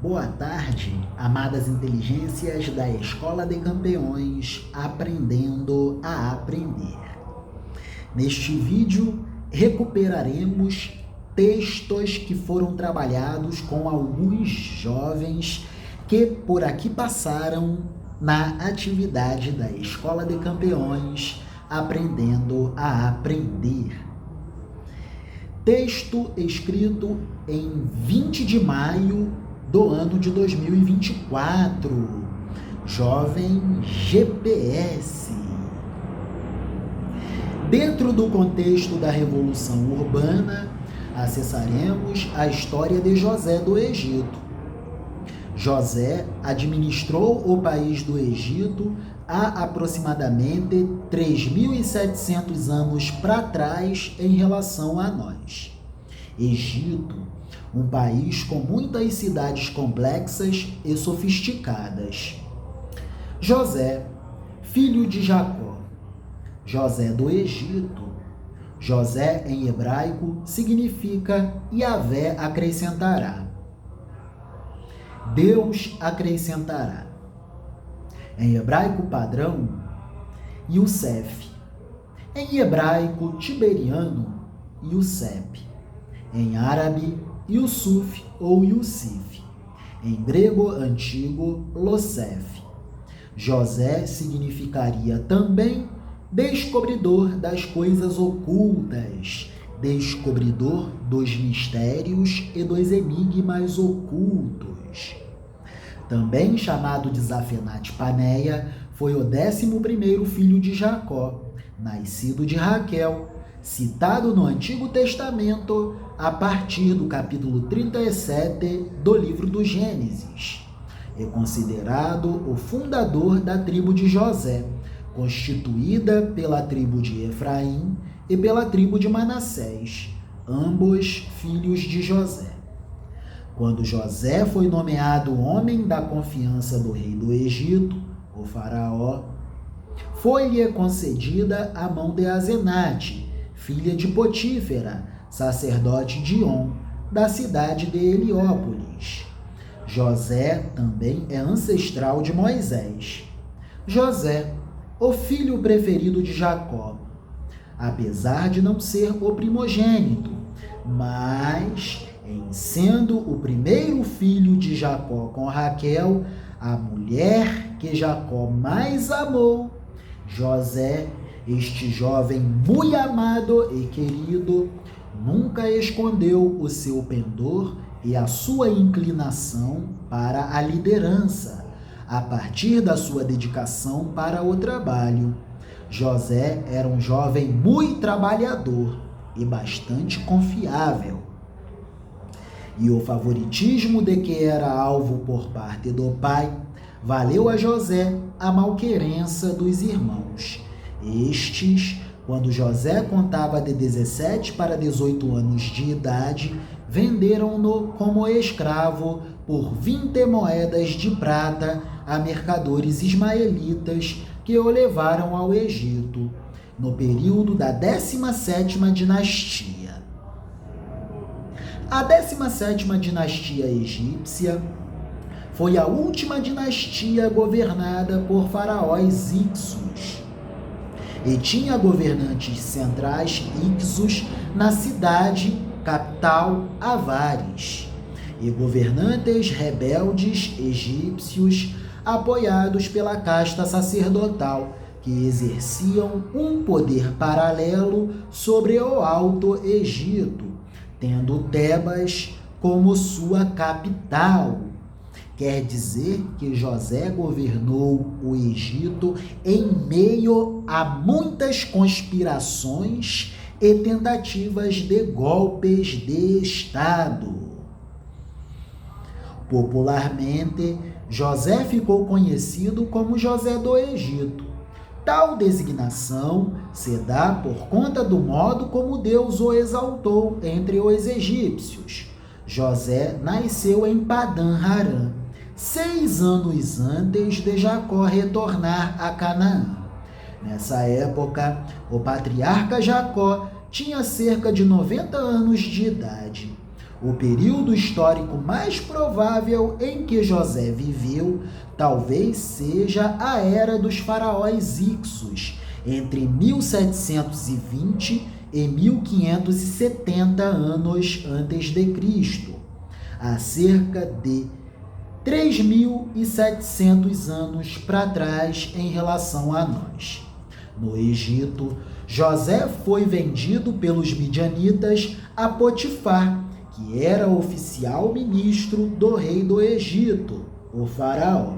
Boa tarde, amadas inteligências da Escola de Campeões, aprendendo a aprender. Neste vídeo, recuperaremos textos que foram trabalhados com alguns jovens que por aqui passaram na atividade da Escola de Campeões, aprendendo a aprender. Texto escrito em 20 de maio do ano de 2024. Jovem GPS. Dentro do contexto da Revolução Urbana, acessaremos a história de José do Egito. José administrou o país do Egito há aproximadamente 3.700 anos para trás em relação a nós. Egito, um país com muitas cidades complexas e sofisticadas. José, filho de Jacó. José do Egito. José, em hebraico, significa Yahvé acrescentará. Deus acrescentará. Em hebraico padrão, Yosef. Em hebraico tiberiano, Yosep. Em árabe, Yusuf ou Yusif. Em grego antigo, Losef. José significaria também descobridor das coisas ocultas, descobridor dos mistérios e dos enigmas ocultos. Também chamado de Zafenate Paneia, foi o 11º filho de Jacó, nascido de Raquel, citado no Antigo Testamento a partir do capítulo 37 do livro do Gênesis. É considerado o fundador da tribo de José, constituída pela tribo de Efraim e pela tribo de Manassés, ambos filhos de José. Quando José foi nomeado homem da confiança do rei do Egito, o faraó, foi-lhe concedida a mão de Azenate, filha de Potífera, sacerdote de On, da cidade de Heliópolis. José também é ancestral de Moisés. José, o filho preferido de Jacó, apesar de não ser o primogênito, mas em sendo o primeiro filho de Jacó com Raquel, a mulher que Jacó mais amou, José, este jovem muito amado e querido, nunca escondeu o seu pendor e a sua inclinação para a liderança, a partir da sua dedicação para o trabalho. José era um jovem muito trabalhador e bastante confiável. E o favoritismo de que era alvo por parte do pai valeu a José a malquerença dos irmãos. Estes, quando José contava de 17 para 18 anos de idade, venderam-no como escravo por 20 moedas de prata a mercadores ismaelitas que o levaram ao Egito, no período da 17ª dinastia. A 17ª dinastia egípcia foi a última dinastia governada por faraós Ixos, e tinha governantes centrais Ixos na cidade capital Avares, e governantes rebeldes egípcios apoiados pela casta sacerdotal, que exerciam um poder paralelo sobre o Alto Egito, tendo Tebas como sua capital. Quer dizer que José governou o Egito em meio a muitas conspirações e tentativas de golpes de Estado. Popularmente, José ficou conhecido como José do Egito. Tal designação se dá por conta do modo como Deus o exaltou entre os egípcios. José nasceu em Padã-Arã, 6 anos antes de Jacó retornar a Canaã. Nessa época, o patriarca Jacó tinha cerca de 90 anos de idade. O período histórico mais provável em que José viveu talvez seja a era dos faraós Hicsos, entre 1720 e 1570 anos antes de Cristo, há cerca de 3.700 anos para trás em relação a nós. No Egito, José foi vendido pelos midianitas a Potifar, que era oficial ministro do rei do Egito, o faraó.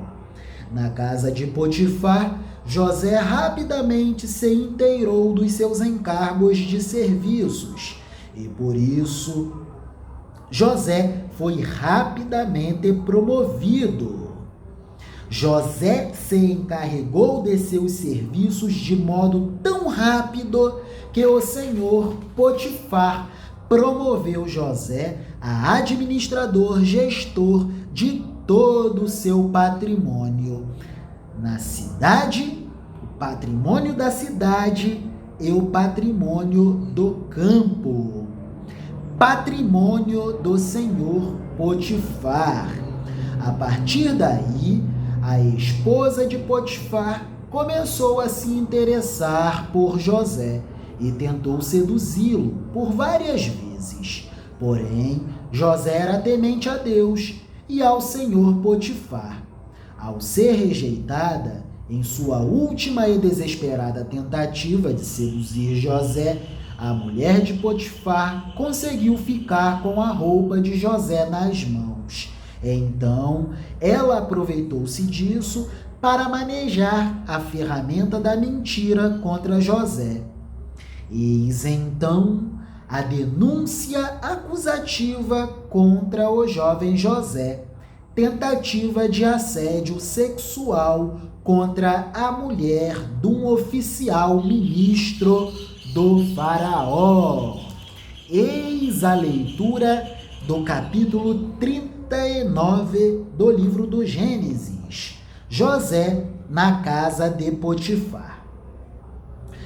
Na casa de Potifar, José rapidamente se inteirou dos seus encargos de serviços e, por isso, José foi rapidamente promovido. José se encarregou de seus serviços de modo tão rápido que o senhor Potifar promoveu José a administrador gestor de todo o seu patrimônio. Na cidade, o patrimônio da cidade e o patrimônio do campo. Patrimônio do senhor Potifar. A partir daí, a esposa de Potifar começou a se interessar por José e tentou seduzi-lo por várias vezes. Porém, José era temente a Deus e ao senhor Potifar. Ao ser rejeitada, em sua última e desesperada tentativa de seduzir José, a mulher de Potifar conseguiu ficar com a roupa de José nas mãos. Então, ela aproveitou-se disso para manejar a ferramenta da mentira contra José. Eis então a denúncia acusativa contra o jovem José, tentativa de assédio sexual contra a mulher de um oficial ministro do faraó. Eis a leitura do capítulo 39 do livro do Gênesis. José na casa de Potifar.